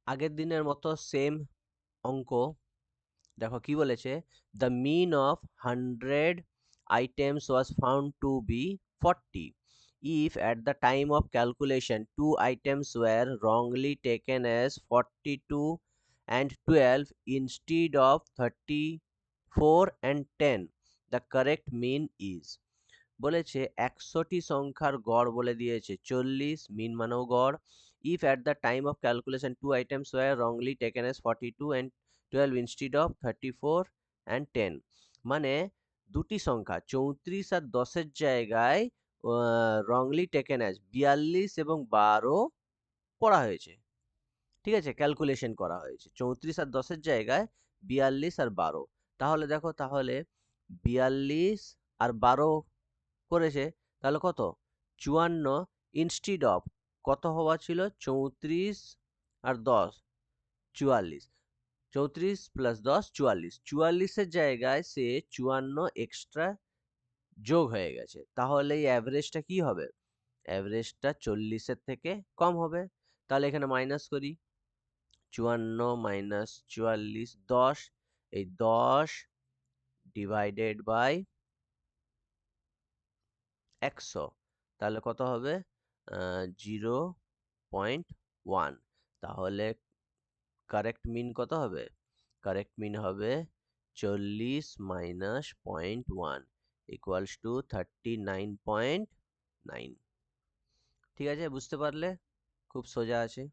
আগের দিনের মতো সেম অঙ্ক। দেখো কি বলেছে, the mean of 100 items was found to be 40 if at the time of calculation two items were wrongly taken as 42 and 12 instead of 34 and 10, the correct mean is। বলেছে 100টি সংখ্যার গড় বলে দিয়েছে 40, মিন মানেও গড়। If at the time of calculation two items were wrongly taken as 42 and 12 instead of 34 and 10, মানে দুটি সংখ্যা 34 আর 10-এর জায়গায় রংলি টেকেন অ্যাজ 42 এবং 12 পড়া হয়েছে। ঠিক আছে, ক্যালকুলেশন করা হয়েছে 34 আর 10-এর জায়গায় 42 আর 12। তাহলে দেখো, তাহলে 42 আর 12 করেছে, তাহলে কত 54 ইনস্টিড অফ কত হওয়া ছিল 34 আর 10 44, 34 প্লাস 10 44, 44-এর জায়গায় সে 54 এক্সট্রা যোগ হয়ে গেছে। তাহলে এই অ্যাভারেজটা কি হবে, অ্যাভারেজটা 40-এর থেকে কম হবে। তাহলে এখানে মাইনাস করি, 54 মাইনাস 44 10, এই 10 ডিভাইডেড বাই 100, তাহলে কত হবে 0.1। তাহলে কারেক্ট মিন কত হবে, কারেক্ট মিন হবে 40 মাইনাস 0.1 ইকুয়ালস টু 39.9। ঠিক আছে, বুঝতে পারলে, খুব সোজা আছে।